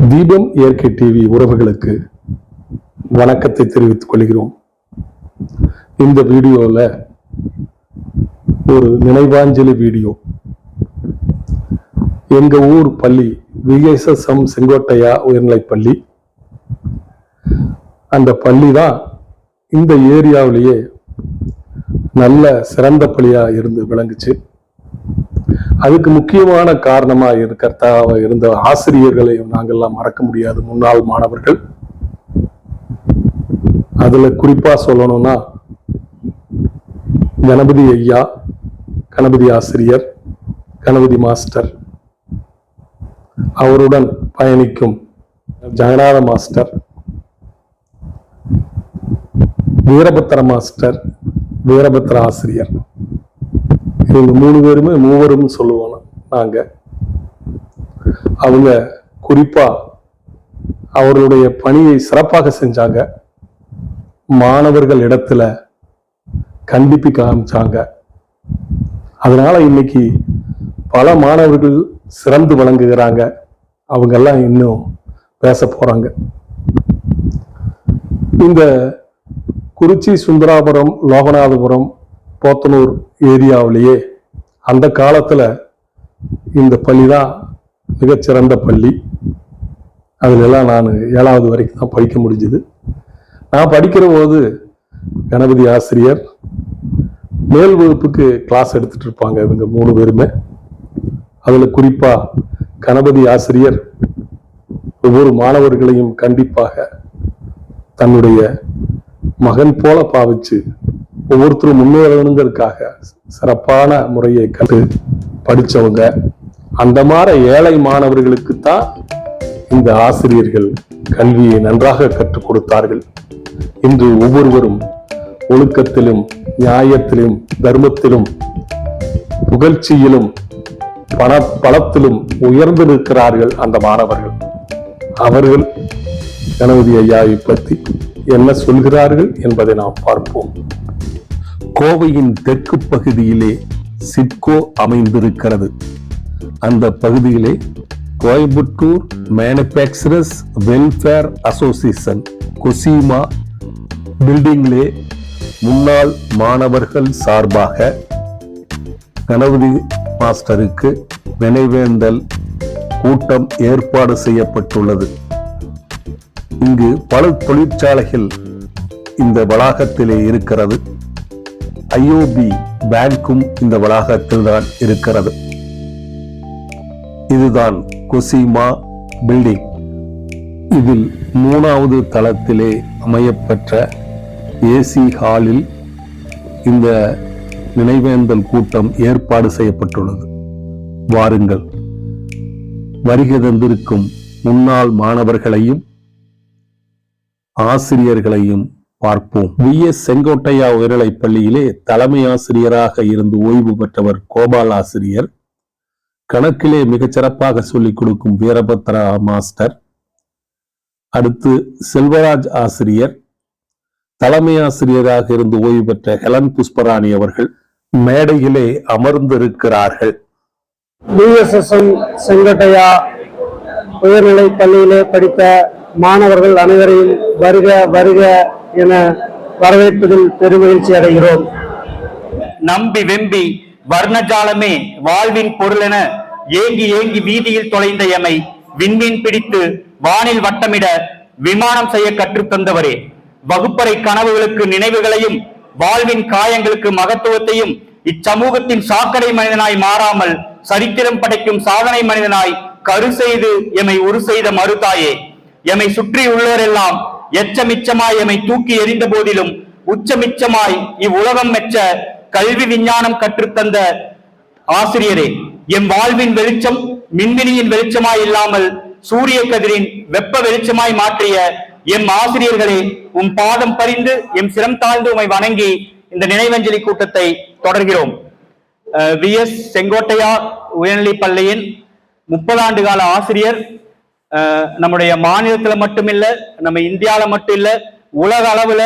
தீபம் இயற்கை டிவி உறவுகளுக்கு வணக்கத்தை தெரிவித்துக் கொள்கிறோம். இந்த வீடியோவில் ஒரு நினைவாஞ்சலி வீடியோ. எங்க ஊர் பள்ளி விஎஸ்எஸ்எம் செங்கோட்டையா உயர்நிலைப்பள்ளி. அந்த பள்ளி தான் இந்த ஏரியாவிலேயே நல்ல சிறந்த பள்ளியா இருந்து விளங்குச்சு. அதுக்கு முக்கியமான காரணமா இருந்த ஆசிரியர்களை நாங்கள்லாம் மறக்க முடியாது. முன்னாள் மாணவர்கள், அதுல குறிப்பா சொல்லணும்னா கணபதி ஐயா, கணபதி ஆசிரியர், கணபதி மாஸ்டர், அவருடன் பயணிக்கும் ஜெகநாத மாஸ்டர், வீரபத்திர மாஸ்டர், வீரபத்திர ஆசிரியர், இவங்க மூவரும் சொல்லுவோம் நாங்க. அவங்க குறிப்பா அவர்களுடைய பணியை சிறப்பாக செஞ்சாங்க. மாணவர்கள் இடத்துல கண்டிப்பு காமிச்சாங்க. அதனால இன்னைக்கு பல மாணவர்கள் சிறந்து விளங்குகிறாங்க. அவங்க எல்லாம் இன்னும் பேச போறாங்க. இந்த குறிச்சி, சுந்தராபுரம், லோகநாதபுரம், போத்தனூர் ஏரியாவிலேயே அந்த காலத்துல இந்த பள்ளி தான் மிகச்சிறந்த பள்ளி. அதுல எல்லாம் நான் 7வது வரைக்கும் தான் படிக்க முடிஞ்சது. நான் படிக்கிற போது கணபதி ஆசிரியர் மேல் வகுப்புக்கு கிளாஸ் எடுத்துட்டு இருப்பாங்க. இவங்க 3 பேருமே. அதுல குறிப்பா கணபதி ஆசிரியர் ஒவ்வொரு மாணவர்களையும் கண்டிப்பாக தன்னுடைய மகன் போல பாவிச்சு ஒவ்வொருத்தரும் முன்னேறணுங்கிறதுக்காக சிறப்பான முறையை கற்று படிச்சவங்க. அந்த மாதிரி ஏழை மாணவர்களுக்கு தான் இந்த ஆசிரியர்கள் கல்வியை நன்றாக கற்றுக் கொடுத்தார்கள். இன்று ஒவ்வொருவரும் ஒழுக்கத்திலும், நியாயத்திலும், தர்மத்திலும், புகழ்ச்சியிலும், பணத்திலும் உயர்ந்து நிற்கிறார்கள் அந்த மாணவர்கள். அவர்கள் கணபதி ஐயாவை பற்றி என்ன சொல்கிறார்கள் என்பதை நாம் பார்ப்போம். கோவையின் தெற்கு பகுதியிலே சிட்கோ அமைந்திருக்கிறது. அந்த பகுதியிலே கோயம்புத்தூர் மேனுபேக்சரர்ஸ் வெல்ஃபேர் அசோசியேஷன் கொசிமா பில்டிங்கிலே முன்னாள் மாணவர்கள் சார்பாக கணபதி மாஸ்டருக்கு நினைவேந்தல் கூட்டம் ஏற்பாடு செய்யப்பட்டுள்ளது. இங்கு பல தொழிற்சாலைகள் இந்த வளாகத்திலே இருக்கிறது. IOB பேங்கும் இந்த வளாகத்தில் தான் இருக்கிறது. இதுதான் கொசிமா பில்டிங். இதில் 3வது தளத்திலே அமையப்பெற்ற AC ஹாலில் இந்த நினைவேந்தல் கூட்டம் ஏற்பாடு செய்யப்பட்டுள்ளது. வாருங்கள், வருகை தந்திருக்கும் முன்னாள் மாணவர்களையும் ஆசிரியர்களையும் பார்ப்போம். VS செங்கோட்டையா உயர்நிலைப் பள்ளியிலே தலைமை ஆசிரியராக இருந்து ஓய்வு பெற்றவர் கோபால் ஆசிரியர். கணக்கிலே மிகச்சிறப்பாக சொல்லிக் கொடுக்கும் வீரபத்ரா மாஸ்டர். அடுத்து செல்வராஜ் ஆசிரியர். தலைமை ஆசிரியராக இருந்து ஓய்வு பெற்ற ஹெலன் புஷ்பராணி அவர்கள் மேடையிலே அமர்ந்திருக்கிறார்கள். VSSM செங்கோட்டையா உயர்நிலைப் பள்ளியிலே படித்த மாணவர்கள் அனைவரையும் வருக வருக என வரவேற்பதில் பெருமகிழ்ச்சி அடைகிறோம். நம்பி வெம்பி வர்ணஜாலமே வாழ்வின் பொருள் என ஏங்கி ஏங்கி வீதியில் தொலைந்த எமை விண்மீன் பிடித்து வானில் வட்டமிட விமானம் செய்ய கற்றுத்தந்தவரே, வகுப்பறை கனவுகளுக்கு நினைவுகளையும் வாழ்வின் காயங்களுக்கு மகத்துவத்தையும் இச்சமூகத்தின் சாக்கடை மனிதனாய் மாறாமல் சரித்திரம் படைக்கும் சாதனை மனிதனாய் கரு செய்து எமை உரு செய்த மறுதாயே, எமை சுற்றி உள்ளோரெல்லாம் எச்சமிச்சமாய் எமை தூக்கி எறிந்த போதிலும் உச்சமிச்சமாய் இவ்வுலகம் மெச்ச கல்வி விஞ்ஞானம் கற்றுத்தந்த ஆசிரியரே, எம் வாழ்வின் வெளிச்சம் மின்மினியின் வெளிச்சமாய் இல்லாமல் சூரிய கதிரின் வெப்ப வெளிச்சமாய் மாற்றிய எம் ஆசிரியர்களே, உம் பாதம் பறிந்து எம் சிரம் தாழ்ந்து உமை வணங்கி இந்த நினைவஞ்சலி கூட்டத்தை தொடர்கிறோம். VS செங்கோட்டையா உயர்நிலைப் பள்ளியின் 30 ஆண்டு கால ஆசிரியர். நம்முடைய மாநிலத்துல மட்டும் இல்ல, நம்ம இந்தியாவில மட்டும் இல்ல, உலக அளவுல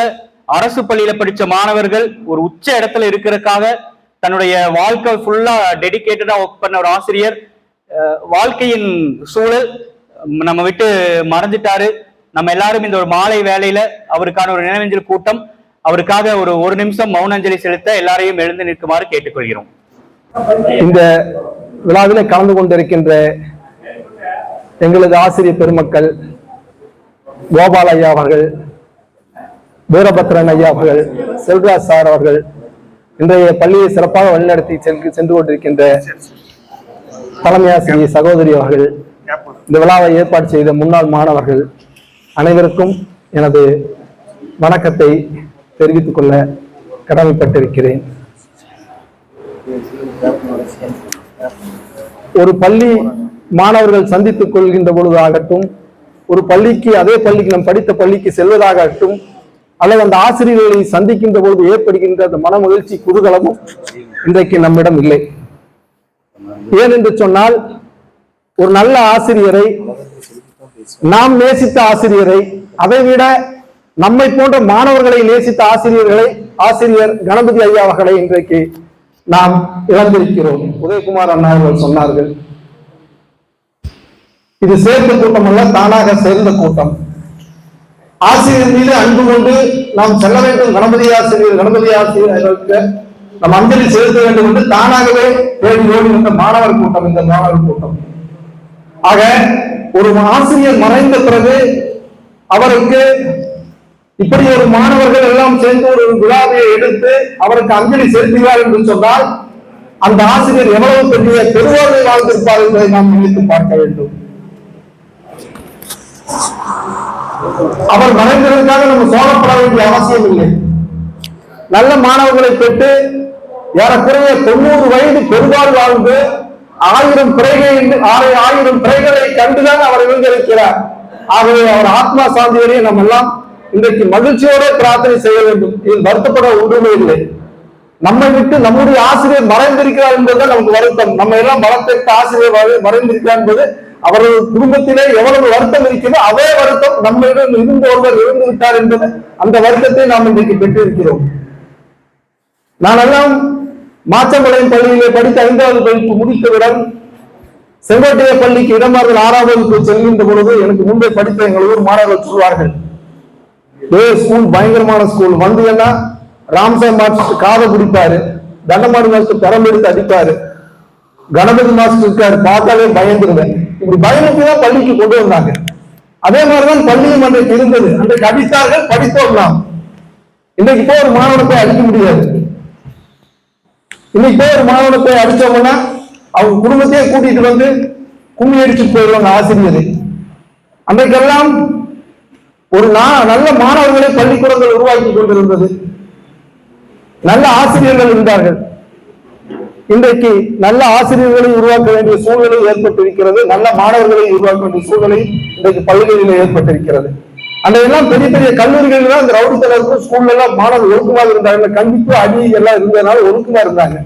அரசு பள்ளியில படிச்ச மாணவர்கள் ஒரு உச்ச இடத்துல இருக்கிறதுக்காக தன்னுடைய வாழ்க்கை ஃபுல்லா டெடிகேட்டடா ஒர்க் பண்ண ஒரு ஆசிரியர். வாழ்க்கையின் சூழல் நம்ம விட்டு மறந்துட்டாரு. நம்ம எல்லாரும் இந்த ஒரு மாலை வேளையில அவருக்கான ஒரு நினைவஞ்சலி கூட்டம், அவருக்காக ஒரு நிமிஷம் மௌன அஞ்சலி செலுத்த எல்லாரையும் எழுந்து நிற்குமாறு கேட்டுக்கொள்கிறோம். இந்த விழாவிலே கலந்து கொண்டிருக்கின்ற எங்களது ஆசிரியர் பெருமக்கள், கோபால் ஐயா அவர்கள், வீரபத்ரன் ஐயா அவர்கள், செல்வராஜ் சார் அவர்கள், இன்றைய பள்ளியை சிறப்பாக வழிநடத்தி சென்று கொண்டிருக்கின்ற தலைமை ஆசிரியர் சகோதரி அவர்கள், இந்த விழாவை ஏற்பாடு செய்த முன்னாள் மாணவர்கள் அனைவருக்கும் எனது வணக்கத்தை தெரிவித்துக் கொள்ள கடமைப்பட்டிருக்கிறேன். ஒரு பள்ளி மாணவர்கள் சந்தித்துக் கொள்கின்ற பொழுதாகட்டும், ஒரு பள்ளிக்கு அதே பள்ளிக்கு நாம் படித்த பள்ளிக்கு செல்வதாகட்டும், அல்லது அந்த ஆசிரியர்களை சந்திக்கின்ற பொழுது ஏற்படுகின்ற அந்த மன மகிழ்ச்சி குதூகலமும் இன்றைக்கு நம்மிடம் இல்லை. ஏனென்று சொன்னால், ஒரு நல்ல ஆசிரியரை, நாம் நேசித்த ஆசிரியரை, அதைவிட நம்மை போன்ற மாணவர்களை நேசித்த ஆசிரியர் கணபதி ஐயா அவர்களை இன்றைக்கு நாம் இழந்திருக்கிறோம். உதயகுமார் அண்ணா அவர்கள் சொன்னார்கள், இது சேர்ந்த கூட்டம் அல்ல, தானாக சேர்ந்த கூட்டம். ஆசிரியர் மீது அன்பு கொண்டு நாம் செல்ல வேண்டும். கணபதி ஆசிரியர்களுக்கு நாம் அஞ்சலி செலுத்த வேண்டும் என்று தானாகவே தேடி ஓடி வந்த மாணவர் கூட்டம் இந்த மாணவர் கூட்டம். ஆக ஒரு ஆசிரியர் மறைந்த பிறகு அவருக்கு இப்படி ஒரு மாணவர்கள் எல்லாம் சேர்ந்து ஒரு விழாவை எடுத்து அவருக்கு அஞ்சலி செலுத்துகிறார் என்று சொன்னால், அந்த ஆசிரியர் எவ்வளவு பெரிய பெருவாழ்வை வாழ்ந்திருப்பார் என்பதை நாம் நினைத்து பார்க்க வேண்டும். அவர் மறைந்ததற்காக நம்ம சோழப்பட வேண்டிய அவசியம் இல்லை. நல்ல மாணவர்களை பெற்று ஏறக்குறைய 90 வயது பெருவாழ் வாழ்ந்து 1000 பிறைகளை கண்டுதான் அவர் எழுந்திருக்கிறார். ஆகவே அவர் ஆத்மா சாந்தியரை நம்ம எல்லாம் இன்றைக்கு மகிழ்ச்சியோட பிரார்த்தனை செய்ய வேண்டும். இதில் வருத்தப்பட ஒன்றுமே இல்லை. நம்மை விட்டு நம்முடைய ஆசிரியர் மறைந்திருக்கிறார் என்பதுதான் நமக்கு வருத்தம். நம்ம எல்லாம் வளர்த்த ஆசிரியர் மறைந்திருக்கிறார் என்பது அவரது குடும்பத்திலே எவ்வளவு வருத்தம் இருக்கிறதோ அதே வருத்தம் நம்மிடம் இருந்து ஒருவர் இறந்து விட்டார் என்பது அந்த வருத்தத்தை நாம் இன்றைக்கு பெற்றிருக்கிறோம். நானெல்லாம் மாச்சம்பாளையம் பள்ளியிலே படித்த 5வது வகுப்பு முடித்தவுடன் செங்கோட்டைய பள்ளிக்கு இடமாறுதல் 6வது வகுப்பு செல்கின்ற பொழுது எனக்கு முன்பே படித்த எங்கள் ஊர் மாணவர்கள் சொல்வார்கள், ஸ்கூல் பயங்கரமான ஸ்கூல், வந்து என்ன ராம்சாய் மாஸ்டர் காதை பிடிப்பாரு, தண்டமாடு மாஸ்டர் பெரம்பெடுத்து அடிப்பாரு, கணபதி மாஸ்டர் இருக்காரு, பார்த்தாலே பயந்துருவேன். இப்படி பயணத்துதான் பள்ளிக்கு கொண்டு வந்தாங்க. அதே மாதிரிதான் பள்ளியும் அன்றைக்கு இருந்தது. அன்றைக்கு அடித்தார்கள், படித்தோம் நாம். இன்னைக்கு போய் ஒரு மாணவனை அடிக்க முடியாது. இன்னைக்கு போய் ஒரு மாணவனை அடிச்சோம்னா அவங்க குடும்பத்தையே கூட்டிட்டு வந்து கும்மி அடிச்சுட்டு போயிடுவாங்க ஆசிரியரை. அன்றைக்கெல்லாம் ஒரு நல்ல மாணவர்களை பள்ளிக்கூடங்கள் உருவாக்கி கொண்டிருந்தது, நல்ல ஆசிரியர்கள் இருந்தார்கள். இன்றைக்கு நல்ல ஆசிரியர்களை உருவாக்க வேண்டிய சூழ்நிலை ஏற்பட்டிருக்கிறது, நல்ல மாணவர்களை உருவாக்க வேண்டிய சூழ்நிலை இன்றைக்கு பள்ளிகளில் ஏற்பட்டிருக்கிறது. அன்றையெல்லாம் பெரிய பெரிய கல்லூரிகள் தான் இந்த ரவுடித்தனருக்கும் ஸ்கூல்ல எல்லாம் மாணவர்கள் ஒழுக்கமாக இருந்தாங்க, கண்டிப்பு அடி எல்லாம் இருந்ததுனால ஒழுக்கமா இருந்தாங்க.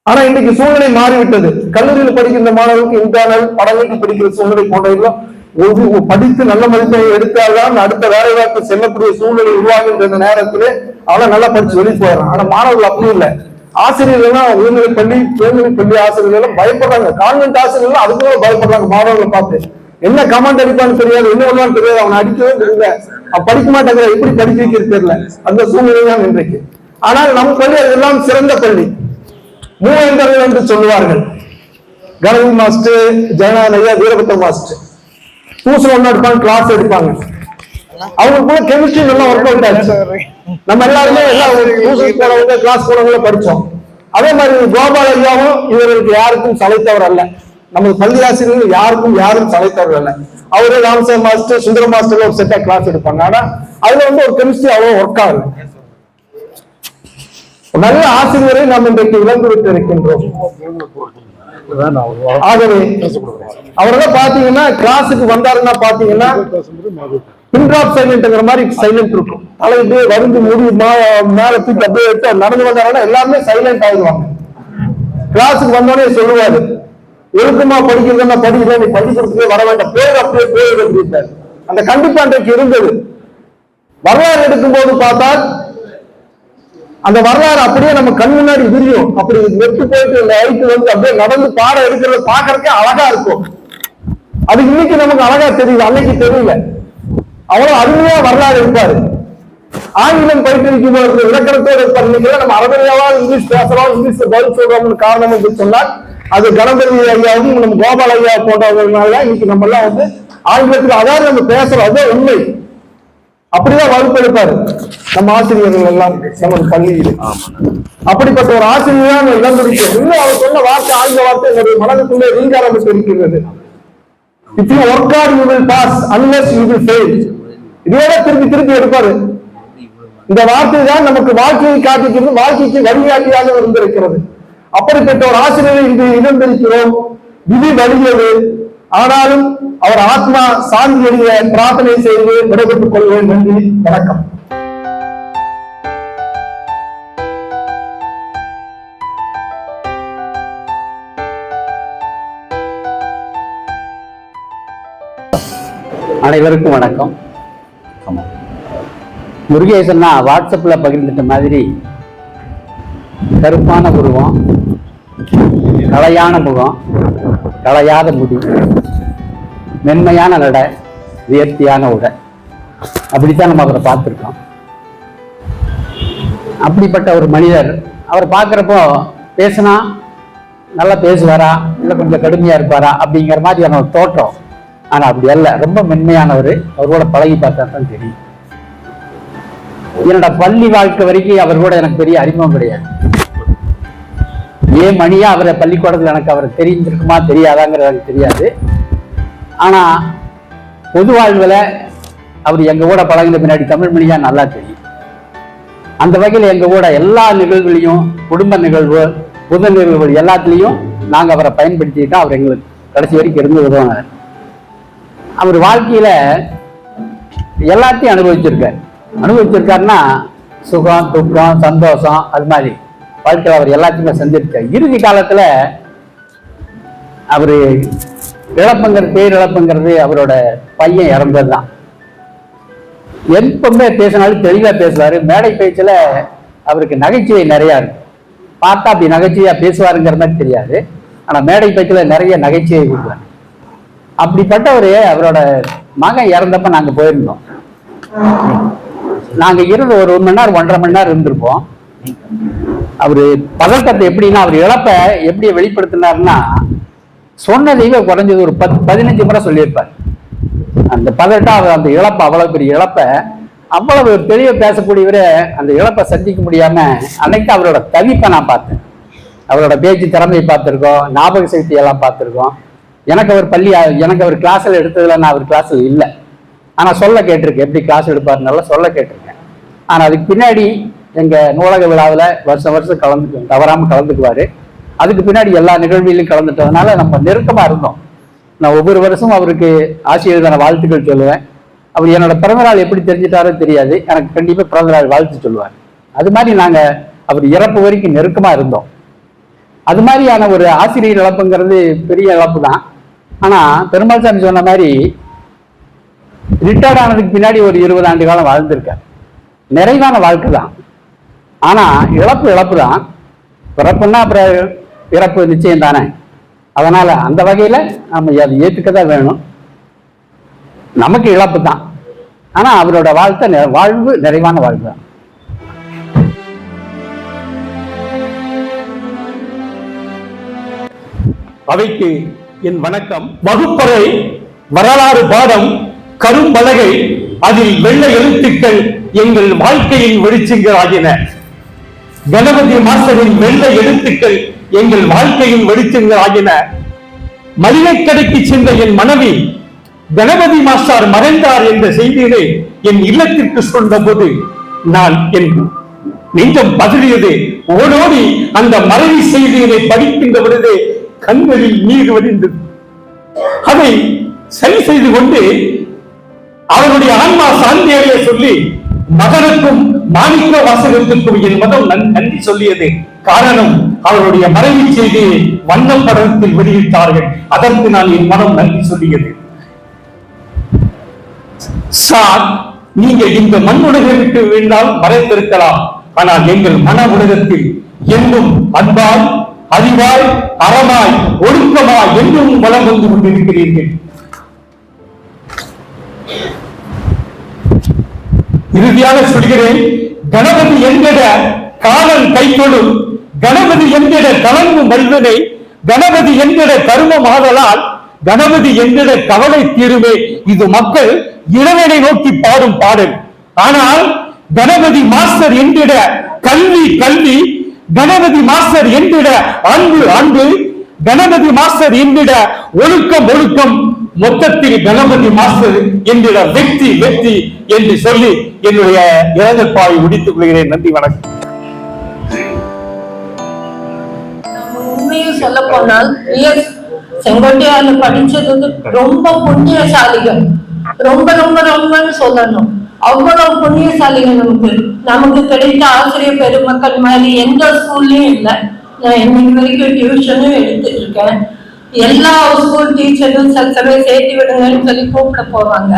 ஆனா இன்னைக்கு சூழ்நிலை மாறிவிட்டது. கல்லூரியில் படிக்கின்ற மாணவர்களுக்கு இன்டர்னல் படங்களுக்கு படிக்கிற சூழ்நிலை போன்றவர்களும் படித்து நல்ல மதிப்பை எடுத்தால்தான் அடுத்த வேலை வாய்ப்பு செல்லக்கூடிய சூழ்நிலை உருவாகின்ற நேரத்திலே அவன் நல்லா படிச்சு வெளியே போயிடறான். ஆனா மாணவர்கள் அப்படி இல்லை. ஆசிரியர்கள் உயர்நிலை பள்ளி ஆசிரியர்கள் பயப்படுறாங்க. கான்வென்ட் ஆசிரியர்கள் அதுக்குள்ள பயப்படுறாங்க. மாணவர்களை பார்த்து என்ன கமெண்ட் அடிப்பான்னு தெரியாது, என்ன ஒன்றான்னு தெரியாது, அவனை அடிக்கவே தெரியல, அவன் படிக்க மாட்டேங்கிற, எப்படி படிக்க வைக்கிறது தெரியல. அந்த சூழ்நிலை தான் இன்றைக்கு. ஆனால் நம் பள்ளி அதெல்லாம் சிறந்த பள்ளி, மூவேந்தர்கள் என்று சொல்லுவார்கள். கணபதி மாஸ்டர், ஜெயநாதையா, வீரபத்ர மாஸ்டர் பூசல் ஒண்ணு எடுப்பாங்க, கிளாஸ் எடுப்பாங்க. அவங்களுக்குள்ள கெமிஸ்ட்ரி நல்லா ஒர்க் அவுட் ஆச்சு. நம்ம எல்லாருமே எல்லாம் பூசல் போனவங்க, கிளாஸ் போனவங்கள படிச்சோம். அதே மாதிரி கோபால் ஐயாவும் இவர்களுக்கு யாருக்கும் சளைத்தவர் அல்ல. நமது பள்ளி ஆசிரியர்கள் யாரும் சளைத்தவர் அல்ல. அவரு ராம்சாய் மாஸ்டர், சுந்தர மாஸ்டர் ஒரு செட்டா கிளாஸ் எடுப்பாங்க. ஆனா அதுல ஒரு கெமிஸ்ட்ரி அவ்வளவு ஒர்க் ஆகுது. நல்ல ஆசிரியரை நாம் இன்றைக்கு இழந்து விட்டு இருக்கின்றோம். ஆகவே அவரெல்லாம் பாத்தீங்கன்னா கிளாஸுக்கு வந்தாருன்னா பாத்தீங்கன்னா பின்ட்ராப் சைலண்ட்ங்கிற மாதிரி சைலண்ட் இருக்கும். தலையிட்டு வருந்து மூடி மேல தூக்கி அப்படியே எடுத்து நடந்து வந்தாருன்னா எல்லாருமே சைலண்ட் ஆயிடுவாங்க. கிளாஸுக்கு வந்தோடனே சொல்லுவாரு, ஒழுக்கமா படிக்கிறதுன்னா படிக்கிறேன், நீ பள்ளிக்கூடத்துக்கே வர வேண்டாம், பேர் அப்படியே பேர் எழுதிட்டார். அந்த கண்டிப்பா அன்றைக்கு இருந்தது. வரலாறு எடுக்கும் போது பார்த்தால் அந்த வரலாறு அப்படியே நம்ம கண் முன்னாடி விரியும். அப்படி நெட்டு போயிட்டு லைட்டு வந்து அப்படியே நடந்து பாடம் எடுக்கிறத பாக்குறதுக்கே அழகா இருக்கும். அது இன்னைக்கு நமக்கு அழகா தெரியுது, அன்னைக்கு தெரியல. அவ்வளவு அருமையா வரலாறு இருப்பாரு. ஆங்கிலம் பயிற்றுவிக்கும் போது இலக்கணத்தோடு இருப்பார். இன்னைக்கு நம்ம அரபையாவா இங்கிலீஷ் பேசுறோம், இங்கிலீஷ் பதில் சொல்றோம்னு காரணம் என்று சொன்னால் அது கணபதி ஐயாவும் நம்ம கோபால் ஐயா போன்றவர்களால இன்னைக்கு நம்ம எல்லாம் வந்து ஆங்கிலத்தில் அதாவது நம்ம பேசுறோம். அதுதான் உண்மை. அப்படிதான் வகுப்பெடுப்பாரு நம்ம ஆசிரியர்கள் எல்லாம் நமது பள்ளியில். அப்படிப்பட்ட ஒரு ஆசிரியர் தான் இழந்திருக்கு. இன்னும் அவர் சொன்ன வார்த்தை, ஆங்கில வார்த்தை என்னுடைய மனதுக்குள்ளே ரீங்காரமிட்டு இருக்கிறது. If you work hard, you will pass unless you will fail. இதோட திருப்பி திருப்பி எடுப்பாரு. இந்த வார்த்தை தான் நமக்கு வாழ்க்கையை காட்டிக்கிறது, வாழ்க்கைக்கு வழிகாட்டியாக இருந்திருக்கிறது. அப்படிப்பட்ட ஒரு ஆசிரியரை இன்று இழந்திருக்கிறோம். விதி வலியது. ஆனாலும் அவர் ஆத்மா சாந்தி அடைய பிரார்த்தனை செய்து விடைபெற்றுக் கொள்வேன். நன்றி, வணக்கம். அனைவருக்கும் வணக்கம். முருகேசன்னா வாட்ஸ்அப்ல பகிர்ந்துட்ட மாதிரி கருப்பான உருவம், களையான முகம், களையாத முடி, மென்மையான நடை, நேர்த்தியான உடை, அப்படித்தான் நம்ம அவரை பார்த்துருக்கோம். அப்படிப்பட்ட ஒரு மனிதர் அவரை பார்க்குறப்போ பேசினா நல்லா பேசுவாரா இல்லை கொஞ்சம் கடுமையா இருப்பாரா அப்படிங்கிற மாதிரியான ஒரு தோற்றம். ஆனா அப்படி அல்ல, ரொம்ப மென்மையானவர். அவரோட பழகி பார்த்தா தான் தெரியும். என்னோட பள்ளி வாழ்க்கை வரைக்கும் அவர் கூட எனக்கு பெரிய அறிமுகம் கிடையாது. ஏன் மணியா அவரை பள்ளிக்கூடத்தில் எனக்கு அவர் தெரிஞ்சிருக்குமா தெரியாதாங்கிறது எனக்கு தெரியாது. ஆனா பொது வாழ்வுல அவர் எங்க கூட பழகின பின்னாடி தமிழ் மொழியா நல்லா தெரியும். அந்த வகையில் எங்க கூட எல்லா நிகழ்வுலையும், குடும்ப நிகழ்வு, புது நிகழ்வுகள் எல்லாத்துலேயும் நாங்கள் அவரை பயன்படுத்திட்டோம். அவர் எங்களுக்கு கடைசி வரைக்கும் இருந்து உதவுனார். அவர் வாழ்க்கையில எல்லாத்தையும் அனுபவிச்சிருக்காருன்னா சுகம், துக்கம், சந்தோஷம், அது மாதிரி வாழ்க்கையில் அவர் எல்லாத்தையுமே சந்திருக்கார். இறுதி காலத்துல அவரு பேரிழப்புங்கிறது அவரோட பையன் இறந்தது தான். எப்பவுமே பேசினாலும் தெளிவா பேசுவாரு. மேடை பேச்சுல அவருக்கு நகைச்சுவை நிறைய இருக்கு. பார்த்தா அப்படி நகைச்சுவையா பேசுவாருங்கிற மாதிரி தெரியாது. ஆனா மேடை பேச்சுல நிறைய நகைச்சுவை கொடுப்பாரு. அப்படிப்பட்டவரு அவரோட மகன் இறந்தப்ப நாங்க போயிருந்தோம். நாங்க இருந்து ஒரு 1 மணி நேரம் 1.5 மணி நேரம் இருந்திருப்போம். அவரு பதட்டத்தை எப்படின்னா, அவர் இழப்ப எப்படி வெளிப்படுத்தினாருன்னா, சொன்னதையே குறைஞ்சது ஒரு 10-15 முறை சொல்லியிருப்பார். அந்த பதட்டம், அந்த இழப்ப, அவ்வளவு பெரிய இழப்ப, அவ்வளவு தெளிவா பேசக்கூடியவரை அந்த இழப்பை சந்திக்க முடியாம அன்னைக்கு அவரோட தவிப்பை நான் பார்த்தேன். அவரோட பேச்சு திறமையை பார்த்திருக்கோம், ஞாபக சக்தி எல்லாம் பார்த்திருக்கோம். எனக்கு அவர் கிளாஸ்ல எடுத்ததுல நான் அவர் கிளாஸ்ல இல்லை. ஆனா சொல்ல கேட்டிருக்கேன், எப்படி கிளாஸ் எடுப்பாருனால சொல்ல கேட்டிருக்கேன். ஆனா அதுக்கு பின்னாடி எங்க நூலக விழாவில் வருஷம் தவறாம கலந்துக்குவாரு. அதுக்கு பின்னாடி எல்லா நிகழ்வுகளிலும் கலந்துட்டதுனால நம்ம நெருக்கமா இருந்தோம். நான் ஒவ்வொரு வருஷமும் அவருக்கு ஆசிரியரான வாழ்த்துக்கள் சொல்லுவேன். அவர் என்னோட பிறந்தநாள் எப்படி தெரிஞ்சிட்டாரோ தெரியாது, எனக்கு கண்டிப்பா பிறந்தநாள் வாழ்த்து சொல்லுவார். அது மாதிரி நாங்க அவர் இறப்பு வரைக்கும் நெருக்கமா இருந்தோம். அது மாதிரியான ஒரு ஆசிரியர் இழப்புங்கிறது பெரிய இழப்பு தான். ஆனா பெருமாள் சாமி சொன்ன மாதிரி ரிட்டையர்ட் ஆனதுக்கு பின்னாடி ஒரு 20 ஆண்டு காலம் வாழ்ந்திருக்கார். நிறைவான வாழ்க்கை தான். ஆனா இழப்பு தான். பிறப்புன்னா அப்புறம் இறப்பு நிச்சயம் தானே. அதனால அந்த வகையில நம்ம அதை ஏற்றுக்கதான் வேணும். நமக்கு இழப்பு தான். ஆனா அவரோட வாழ்வு நிறைவான வாழ்வு தான். அவைக்கு என் வணக்கம். வகுப்பறை, வரலாறு பாடம், கரும்பலகை, அதில் வெள்ளை எழுத்துக்கள் எங்கள் வாழ்க்கையின் வெளிச்சங்கள் ஆகின. கணபதி மாஸ்டரின் வெள்ளை எழுத்துக்கள் எங்கள் வாழ்க்கையின் வெளிச்சங்கள் ஆகின. மளிகை கடைக்கு சென்ற என் மனைவி கணபதி மாஸ்டர் மறைந்தார் என்ற செய்தியை என் இல்லத்திற்கு சொன்னபோது நான் என் நெஞ்சம் பதறியது. ஓடோடி அந்த மறைவி செய்தியை படிக்கின்ற பொழுது கண்களில் நீர் வடிந்தது. அதை சரி செய்து கொண்டு அவருடைய ஆன்மா சாந்தியடைய சொல்லி மகனுக்கும் மாணிக்க வாசகத்துக்கும் என் மதம் நன்றி சொல்லியது. காரணம், அவருடைய மறைவி செய்தியை வண்ணப்படத்தில் வெளியிட்டார்கள். அதற்கு நான் என் மனம் நன்றி சொல்லியது. சார், நீங்க இந்த மண் உலகிற்கு வேண்டால் மறைந்திருக்கலாம், ஆனால் எங்கள் மன உலகத்தில் என்னும் அன்பாய், அறிவாய், அறமாய், ஒழுக்கமாய் என்றும் வளம் வந்து கொண்டிருக்கிறீர்கள். இறுதியாக சொல்கிறேன், கணபதி என்கிற காலன் கைத்தொடும், கணபதி என்கிற கலங்கு மல்வனை, கணபதி என்கிற கருமம் ஆதலால், கணபதி என்கிற கவலை தீருமே. இது மக்கள் இறைவனை நோக்கி பாடும் பாடல். ஆனால் கணபதி மாஸ்டர் என்கிற கல்வி கல்வி, கணபதி மாஸ்டர் என்கிற அன்பு அன்பு, கணபதி மாஸ்டர் என்கிற ஒழுக்கம் ஒழுக்கம், மொத்தத்தில் கணபதி மாஸ்டர் என்கிற வெற்றி வெற்றி என்று சொல்லி என்னுடைய இரங்கல் பாவை முடித்துக் கொள்கிறேன். நன்றி, வணக்கம். உண்மையை சொல்ல போனால் செங்கோட்டையார்ல படிச்சது ரொம்ப புண்ணியசாலிகள், ரொம்ப ரொம்ப ரொம்பன்னு சொல்லணும். அவ்வளவு புண்ணியசாலிகள் நமக்கு கிடைத்த ஆசிரியர் பெருமக்கள் மாதிரி எந்த ஸ்கூல்லயும் இல்லை. நான் இன்னைக்கு வரைக்கும் டியூஷனும் எடுத்துட்டு இருக்கேன். எல்லா ஸ்கூல் டீச்சரும் சில சேர்த்து விடுங்கன்னு சொல்லி கூப்பிட போவாங்க.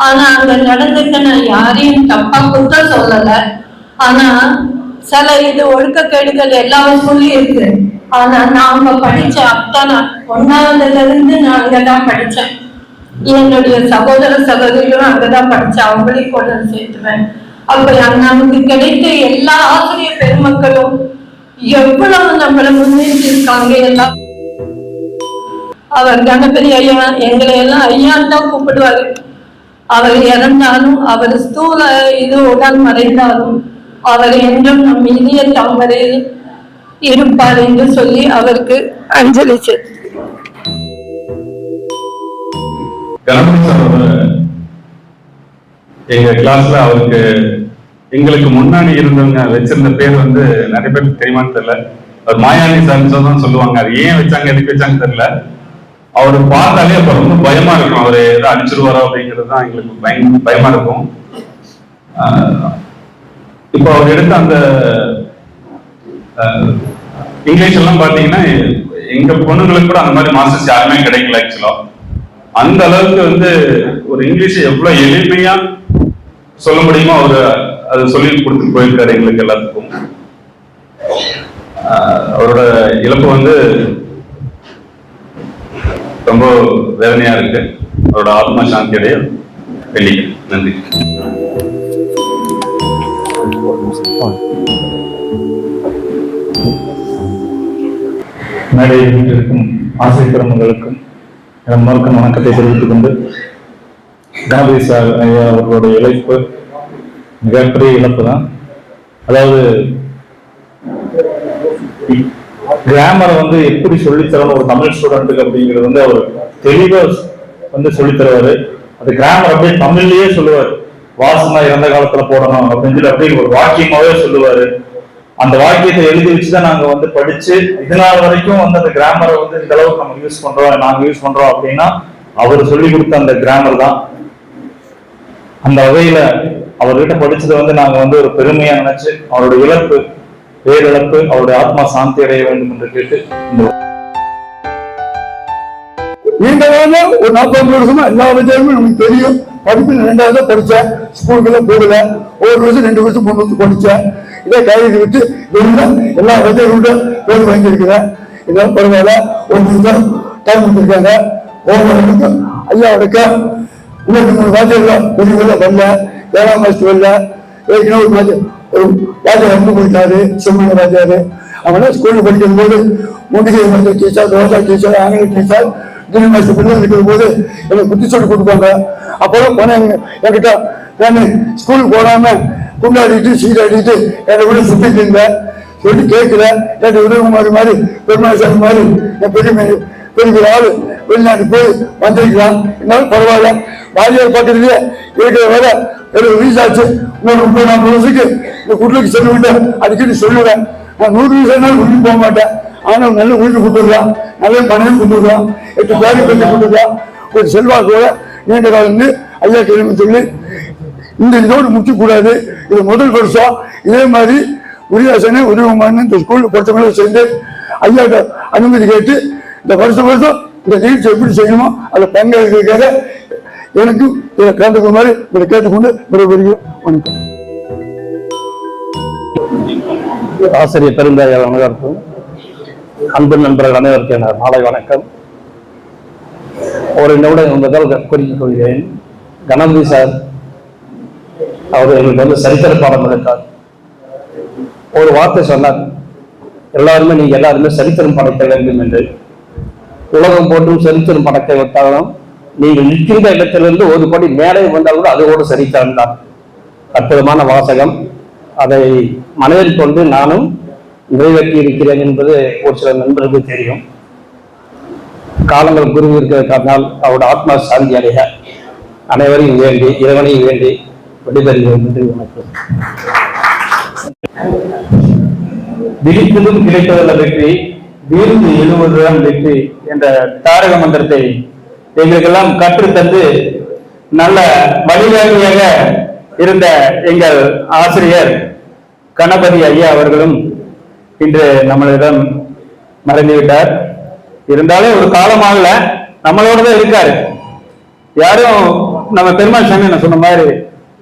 ஆனா அங்க நடந்துட்டு நான் யாரையும் தப்பா குற்றம் சொல்லல. ஆனா சில இது ஒழுக்கக்கேடுகள் எல்லா ஸ்கூல்லயும் இருக்கு. ஆனா நாம படிச்ச அத்தனை 1ஆவதுல இருந்து நான் அங்கதான் படிச்சேன். என்னுடைய சகோதர சகோதரிகளும் அங்கதான் படிச்ச, அவங்களையும் கொண்டு சேர்த்துவேன். அப்ப நமக்கு கிடைத்த எல்லா ஆசிரியர் பெருமக்களும் எவ்வளவு நம்மளை முன்னேற்றி இருக்காங்க. எல்லாம் அவர் கணபதி ஐயா எங்களை எல்லாம் ஐயான்னு தான் கூப்பிடுவாரு. அவர் இறந்தாலும், அவர் ஸ்தூல இது உடல் மறைந்தாலும், அவர் என்றும் நம் இனிய தாமரையில் இருப்பார் என்று சொல்லி அவருக்கு அஞ்சலி செலுத்தி கணபதி சார் எங்க கிளாஸ்ல அவருக்கு எங்களுக்கு முன்னாடி இருந்தவங்க வச்சிருந்த பேர் வந்து நிறைய பேருக்கு தெரியுமான்னு தெரியல. அவர் மாயாண்டி சார் தான் சொல்லுவாங்க. அது ஏன் வச்சாங்க, எதுக்கு வச்சாங்க தெரியல. அவரு பார்த்தாலே அப்ப ரொம்ப பயமா இருக்கும். அவரு ஏதோ அடிச்சிருவாரோ அப்படிங்கிறது தான் எங்களுக்கு பயமா இருக்கும். இப்போ அவர் எடுத்த அந்த இங்கிலீஷ் எல்லாம் பாத்தீங்கன்னா எங்க பொண்ணுங்களுக்கு கூட அந்த மாதிரி மாஸ்டர்ஸ் யாருமே கிடைக்கல. ஆக்சுவலா அந்த அளவுக்கு வந்து ஒரு இங்கிலீஷ் எவ்வளவு எளிமையா சொல்ல முடியுமோ அவரு அது சொல்லி கொடுத்து போயிருக்காரு எங்களுக்கு எல்லாத்துக்கும். அவரோட இழப்பு வந்து ரொம்ப வேதனையா இருக்கு. அவரோட ஆத்மா சாந்தியடைய வேண்டிக்க. நன்றி. மேடையில் இருக்கும் ஆசிரியர் பெருமக்களுக்கும் மறுக்கும் வணக்கத்தை தெரிவித்துக் கொண்டு, கணபதி சார் ஐயா அவர்களுடைய இழப்பு மிகப்பெரிய இழப்பு தான். அதாவது கிராமரை வந்து எப்படி சொல்லித்தரணும் ஒரு தமிழ் ஸ்டூடெண்ட்டுக்கு அப்படிங்கிறது வந்து அவர் தெளிவா வந்து சொல்லித்தருவாரு. அது கிராமர் அப்படியே தமிழ்லயே சொல்லுவார். வாசனா இறந்த காலத்துல போடணும் அப்படின்னு சொல்லி அப்படியே ஒரு வாக்கியமாவே சொல்லுவாரு. அந்த வாக்கியத்தை எழுதி வச்சுதான் நாங்க வந்து படிச்சு இதனால வரைக்கும் வந்து அந்த கிராமரை வந்து இந்த அளவுக்கு நம்ம யூஸ் பண்றோம், நாங்க யூஸ் பண்றோம் அப்படின்னா அவர் சொல்லி கொடுத்த அந்த கிராமர் தான். அந்த வகையில அவர்கிட்ட படிச்சதை வந்து நாங்க வந்து ஒரு பெருமையா நினைச்சு அவருடைய இழப்பு பேரிழப்பு அவருடைய ஆத்மா சாந்தி அடைய வேண்டும் என்று கேட்டு நீண்ட காலம் ஒரு 40 வருஷமா எல்லா விஜயமும் நமக்கு தெரியும். படிப்பு 2வது படிச்சேன், ஸ்கூலுக்குள்ள போகல. ஒரு வருஷம் 2 வருஷம் 3 வருஷம் படிச்சேன். இதே கைது விட்டு எல்லா விஜயோட பேர் வாங்கியிருக்கிறேன். இதான் பரவாயில்ல. ஒரு நிமிஷம் டைம் கொடுத்துருக்காங்க. ஒவ்வொரு ஐயாவுக்கு 23 வாஜர்கள் பெரிய வரல, 7ஆம் மாசத்து வரல. ஏற்கனவே ஒரு ராஜா வந்து போயிட்டாரு, சிம்மன ராஜாரு. அவனா ஸ்கூல்ல படிக்கும் போது முண்டிகை டீச்சர், ரோஜா டீச்சர், ஆங்கில டீச்சர், ஜூனியர் மாஸ்டர் பிள்ளை இருக்கிற போது எனக்கு புத்தி சொல்லி கொடுப்பாங்க. அப்போதான் போனேன் என்கிட்ட, நான் ஸ்கூலுக்கு போடாம குண்டாடிட்டு சீடாடிட்டு என்னை கூட சுத்திட்டு இருந்தேன். சொல்லி கேட்கல. என் உதயகுமாரி மாதிரி பெருமாசாமி மாதிரி என் பெரிய ஆளு வெளிநாட்டு போய் வந்திருக்கலாம். இருந்தாலும் பரவாயில்ல. வாரியார் பக்கத்துலயே இருக்கிற வேற ஒரு வீசாச்சு. இன்னொரு 30-40 வருஷத்துக்கு இந்த குட்லுக்கு சென்று விட்டேன். அடிக்கடி சொல்லுவேன். நான் 100 வீசானாலும் வீட்டுக்கு போக மாட்டேன். ஆனால் நல்ல வீட்டு கொடுத்துடலாம், நல்ல பணம் கொடுத்துடலாம், 8 பேரை பெற்று கொடுத்துடலாம். ஒரு செல்வாக்கோட நீண்ட காலம் ஐயா கிளம்பி சொல்லி இந்த இதோடு முக்கிக்கூடாது. இது முதல் வருஷம். இதே மாதிரி உரியாசனை உதயகுமாரன் இந்த ஸ்கூல்ல பொறுத்தவரை சேர்ந்து ஐயாட்ட அனுமதி கேட்டு இந்த வருஷம் இந்த நிகழ்ச்சி எப்படி செய்யணுமோ அதில் பங்கேற்கிறதுக்காக எனக்கு இதை கலந்துக்கிற மாதிரி இதை கேட்டுக்கொண்டு விடைபெறுகிறேன். வணக்கம். ஆசிரியர் பெருந்தாயார் அனைவருக்கும், அன்பு நண்பர்கள் அனைவருக்கும் நாளை வணக்கம். ஒரு நிமிடம் என்பதால் குறித்துக் கொள்கிறேன். கணபதி சார் அவர் எங்களுக்கு வந்து சரித்திர பாடம் எடுத்தார். ஒரு வார்த்தை சொன்னார், எல்லாருமே நீங்க எல்லாருமே சரித்திரம் படைக்க வேண்டும் என்று. உலகம் போன்றும் சரித்திரம் படைக்க விட்டாலும் நீங்கள் நிற்கின்ற இடத்திலிருந்து ஒரு படி மேலே வந்தால் கூட அதோடு சரித்திரம் தான். அற்புதமான வாசகம். அதை மனதில் கொண்டு நானும் நிறைவேற்றி இருக்கிறேன் என்பது ஒரு சில நண்பர்களுக்கு தெரியும். காலங்கள் குருவி இருக்கிற காரணால் அவருடைய ஆத்மா சாந்தி அடைய அனைவரையும் வேண்டி இறைவனையும் வேண்டி விடைபெறுகிறேன். நன்றி, வணக்கம். விழித்ததும் கிடைத்ததல்ல வெற்றி, வீழ்ந்து எழுவதுதான் வெற்றி என்ற தாரக மந்திரத்தை எங்களுக்கெல்லாம் கற்றுத்தந்து நல்ல வழிகாட்டியாக இருந்த எங்கள் ஆசிரியர் கணபதி ஐயா அவர்களும் இன்று நம்மளிடம் மறைந்துவிட்டார். இருந்தாலும் ஒரு காலமாகல நம்மளோட தான் இருக்காரு. யாரும் நம்ம பெருமாள் சாமி சொன்ன மாதிரி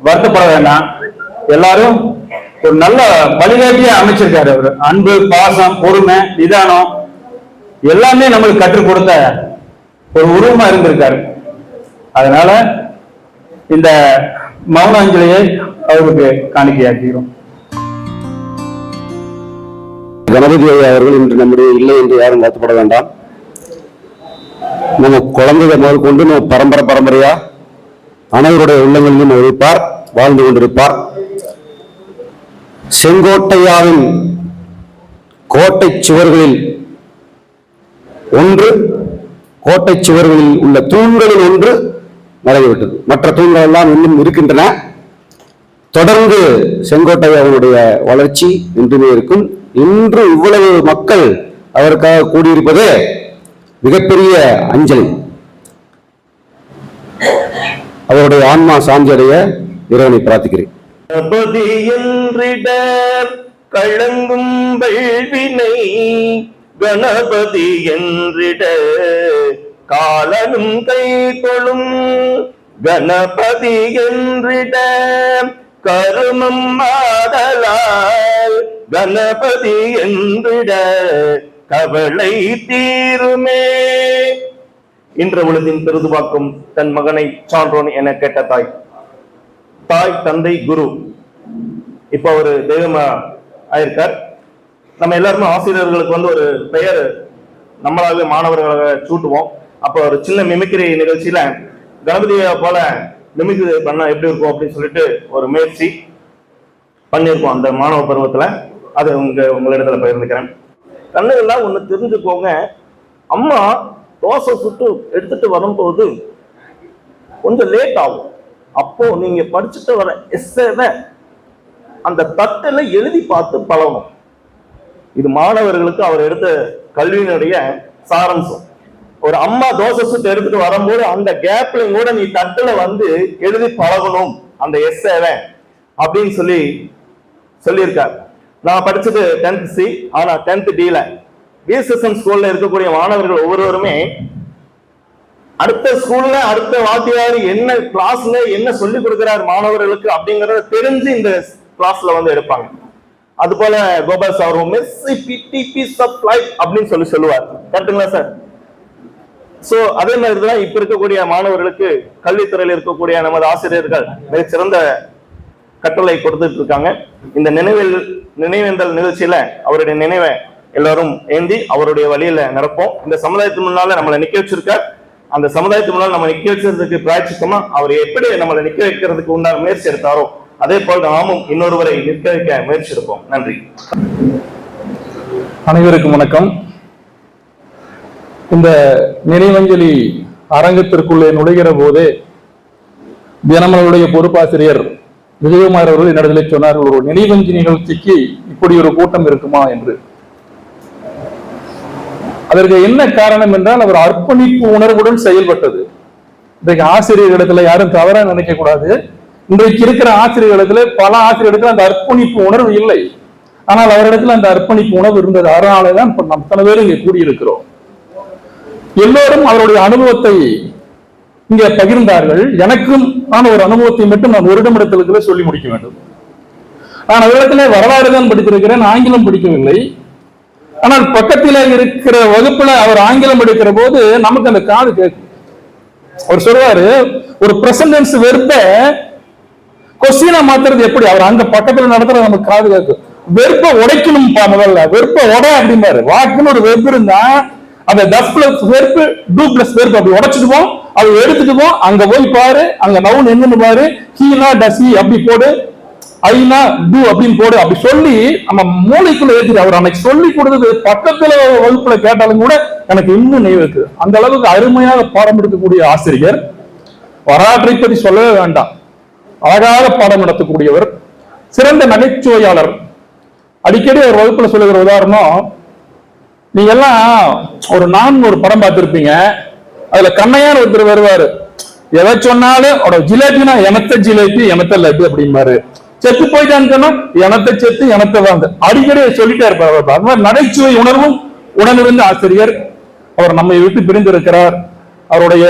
வருத்தப்பட வேண்டாம். எல்லாரும் ஒரு நல்ல வழிகாட்டியா அமைச்சிருக்காரு. அவரு அன்பு, பாசம், பொறுமை, நிதானம் எல்லாமே நம்மளுக்கு கற்றுக் கொடுத்த ஒரு உருவமா இருந்திருக்காரு. அதனால இந்த மௌன அஞ்சலியை அவருக்கு காணிக்கையாக்கிறோம். கணபதி ஐயா அவர்கள் இன்று நம்முடைய இல்லை என்று யாரும் வருத்தப்பட வேண்டாம். நம்ம குழந்தைகள் முதல் கொண்டு நம்ம பரம்பரையா அனைவருடைய உள்ளங்களிலும் இருப்பார், வாழ்ந்து கொண்டிருப்பார். செங்கோட்டையாவின் கோட்டை சுவர்களில் ஒன்று, கோட்டை சுவர்களில் உள்ள தூண்களில் ஒன்று நிறைவேற்றது. மற்ற தூண்கள் எல்லாம் இன்னும் இருக்கின்றன. தொடர்ந்து செங்கோட்டையாவினுடைய வளர்ச்சி இன்றுமே இருக்கும். இன்று இவ்வளவு மக்கள் அவருக்காக கூடியிருப்பது மிகப்பெரிய அஞ்சலி. அவருடைய ஆன்மா சாந்தி அடைய இறைவனை பிரார்த்திக்கிறேன். கணபதி என்றிட கலங்கும் வெள்வினை, கணபதி என்றிட காலனும் கை தொழும், கணபதி என்றிட கருமம் ஆடலால், கணபதி என்றிட கவலை தீருமே. இன்ற பொழுதின் பெருதுவாக்கும் தன் மகனை சான்றோன் என கேட்ட தாய், தாய் தந்தை குரு, இப்ப ஒரு தெய்வமா ஆயிருக்கார். நம்ம எல்லாருமே ஆசிரியர்களுக்கு வந்து ஒரு பெயர் நம்மளாகவே மாணவர்களாக சூட்டுவோம். அப்போ ஒரு சின்ன மிமிக்ரி நிகழ்ச்சியில கணபதியை போல மிமிக்ரி பண்ணா எப்படி இருக்கும் அப்படின்னு சொல்லிட்டு ஒரு முயற்சி பண்ணியிருக்கோம் அந்த மாணவ பருவத்துல. அது உங்களிடத்துல பகிர்ந்துக்கிறேன். கண்ணுகள்லாம் ஒண்ணு தெரிஞ்சுக்கோங்க, அம்மா தோசை சுட்டு எடுத்துட்டு வரும்போது கொஞ்சம் லேட் ஆகும். அப்போ நீங்க படிச்சுட்டு வர எஸ்ஸேவை அந்த தட்டில எழுதி பார்த்து பழகணும். இது மாணவர்களுக்கு அவர் எடுத்த கல்வியினுடைய சாரம்சம். ஒரு அம்மா தோசை சுட்டு எடுத்துட்டு வரும்போது அந்த கேப்ல கூட நீ தட்டுல வந்து எழுதி பழகணும் அந்த எஸ்ஸேவை அப்படின்னு சொல்லியிருக்காரு. நான் படிச்சது 10th C, ஆனா 10th Dல பிஎஸ்எஸ்எம் ஸ்கூல்ல இருக்கக்கூடிய மாணவர்கள் ஒவ்வொருவருமே அடுத்த ஸ்கூல்ல அடுத்த வாத்தியார் என்ன கிளாஸ்ல என்ன சொல்லி கொடுக்கிறார் மாணவர்களுக்கு அப்படிங்கறத தெரிஞ்சு இந்த கிளாஸ்ல வந்து எடுப்பாங்க. அது போல கோபால் சார் மெஸ்ஸி பிடிபி சப்ளை அப்படின்னு சொல்லுவார். கரெக்டுங்களா சார்? சோ அதே மாதிரிதான் இப்ப இருக்கக்கூடிய மாணவர்களுக்கு கல்வித்துறையில் இருக்கக்கூடிய நமது ஆசிரியர்கள் மிகச்சிறந்த கட்டளை கொடுத்துட்டு இருக்காங்க. இந்த நினைவேந்தல் நிகழ்ச்சியில அவருடைய நினைவை எல்லாரும் ஏந்தி அவருடைய வழியில நடப்போம். இந்த சமுதாயத்து முன்னால நம்மளை நிக்க வச்சிருக்கார். அந்த சமுதாயத்து முன்னால் நம்ம நிக்க வச்சதுக்கு பிராய்ச்சித்தமா அவர் எப்படி நம்மளை நிக்க வைக்கிறதுக்கு உண்டான முயற்சி எடுத்தாரோ அதே போல் நாமும் இன்னொருவரை நிற்க வைக்க முயற்சி எடுப்போம். நன்றி. அனைவருக்கும் வணக்கம். இந்த நினைவஞ்சலி அரங்கத்திற்குள்ளே நுழைகிற போதே தினமலருடைய பொறுப்பாசிரியர் விஜயகுமார் அவர்கள் என்னிடத்தில் சொன்னார்கள், ஒரு நினைவஞ்சலி நிகழ்ச்சிக்கு இப்படி ஒரு கூட்டம் இருக்குமா என்று. அதற்கு என்ன காரணம் என்றால் அவர் அர்ப்பணிப்பு உணர்வுடன் செயல்பட்டது. இன்றைக்கு ஆசிரியர்களிடத்துல யாரும் தவறா நினைக்க கூடாது. இன்றைக்கு இருக்கிற ஆசிரியர்களிடத்துல பல ஆசிரியர்களுக்கு அந்த அர்ப்பணிப்பு உணர்வு இல்லை. ஆனால் அவரிடத்துல அந்த அர்ப்பணிப்பு உணர்வு இருந்தது. அதனாலதான் இப்ப நம்ம அத்தனை பேரும் இங்கே கூடியிருக்கிறோம். எல்லோரும் அவருடைய அனுபவத்தை இங்கே பகிர்ந்தார்கள். எனக்கும் நான் ஒரு அனுபவத்தை மட்டும் நான் ஒரு நிமிடத்திற்குள்ள சொல்லி முடிக்க வேண்டும். நான் அவரிடத்துல வரலாறு தான் படித்திருக்கிறேன், ஆங்கிலம் படிக்கவில்லை. ஆனால் பக்கத்தில் இருக்கிற வகுப்புல அவர் ஆங்கிலம் படிக்கிற போது நமக்கு அந்த காது கேட்கும். அவர் சொல்வாரு, ஒரு பிரசன்டென்ஸ் வெர்ப கொஸ்டினா மாத்துறது எப்படி? அவர் அங்க பக்கத்துல நடத்துறது நமக்கு காது கேட்கும். வெறுப்ப உடைக்கணும் முதல்ல, வெறுப்ப உடை அப்படிம்பாரு. வாக்குன்னு ஒரு வெறுப்பு இருந்தா அந்த 10+ வெறுப்பு 2+ வெறுப்பு அப்படி உடைச்சிட்டுவோம், அதை எடுத்துட்டுவோம். அங்க போய் பாரு, அங்க நவுன் என்னன்னு பாரு, ஹீனா டசி அப்படி போடு, ஐனா டூ அப்படின்னு போடு, அப்படி சொல்லி நம்ம மூளைக்குள்ள ஏற்றி அவர் அன்னைக்கு சொல்லி கொடுத்தது பக்கத்துல வகுப்புல கேட்டாலும் கூட எனக்கு இன்னும் நினைவு இருக்கு. அந்த அளவுக்கு அருமையாக பாடம் எடுக்கக்கூடிய ஆசிரியர். வரலாற்றை பற்றி சொல்லவே வேண்டாம், அழகாக பாடம் நடத்தக்கூடியவர், சிறந்த நகைச்சுவையாளர். அடிக்கடி ஒரு வகுப்புல சொல்லுகிற உதாரணம், நீங்க எல்லாம் ஒரு படம் பார்த்திருப்பீங்க. அதுல கண்ணையார் ஒருத்தர் வருவாரு, எதை சொன்னாலும் ஜிலேபினா எனத்த ஜிலேபி எனத்த லட்டு அப்படிம்பாரு. செத்து போயிட்டான்னு சொன்னா எனத்த செத்து எனத்த வாங்க, அடிக்கடி சொல்லிட்டே இருப்பார். அது மாதிரி நகைச்சுவை உணர்வும் உடனிருந்த ஆசிரியர். அவர் நம்மை விட்டு பிரிந்திருக்கிறார். அவருடைய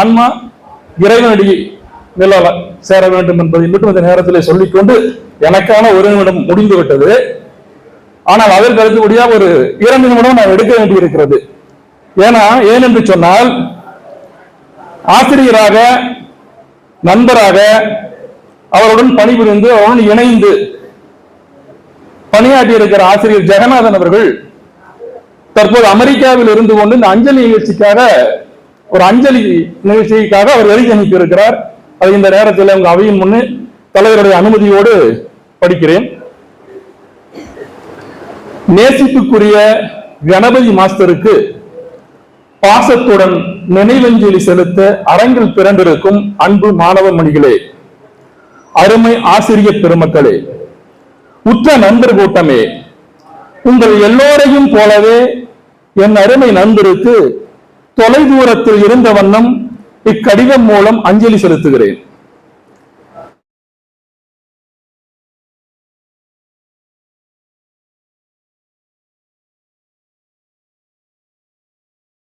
ஆன்மா இறைவனடி நிழல சேர வேண்டும் என்பதை மட்டும் இந்த நேரத்தில் சொல்லிக்கொண்டு எனக்கான 1 நிமிடம் முடிந்து விட்டது. ஆனால் அதற்கு அடுத்தபடியாக ஒரு 2 நிமிடம் நான் எடுக்க வேண்டியிருக்கிறது. ஏனென்று சொன்னால், ஆசிரியராக, நண்பராக அவருடன் பணிபுரிந்து அவருடன் இணைந்து பணியாற்றி இருக்கிற ஆசிரியர் ஜெகநாதன் அவர்கள் தற்போது அமெரிக்காவில் இருந்து கொண்டு இந்த அஞ்சலி நிகழ்ச்சிக்காக அவர் எழுதி அனுப்பி இருக்கிறார். அது இந்த நேரத்தில் உங்க அவையின் முன்னே தலைவருடைய அனுமதியோடு படிக்கிறேன். நேசிப்புக்குரிய கணபதி மாஸ்டருக்கு பாசத்துடன் நினைவஞ்சலி செலுத்த அரங்கில் திரண்டிருக்கும் அன்பு மாணவ மணிகளே, அருமை ஆசிரியர் பெருமக்களே, உற்ற நண்பர் கூட்டமே, உங்கள் எல்லோரையும் போலவே என் அருமை நண்பருக்கு தொலைதூரத்தில் இருந்த வண்ணம் இக்கடிதம் மூலம் அஞ்சலி செலுத்துகிறேன்.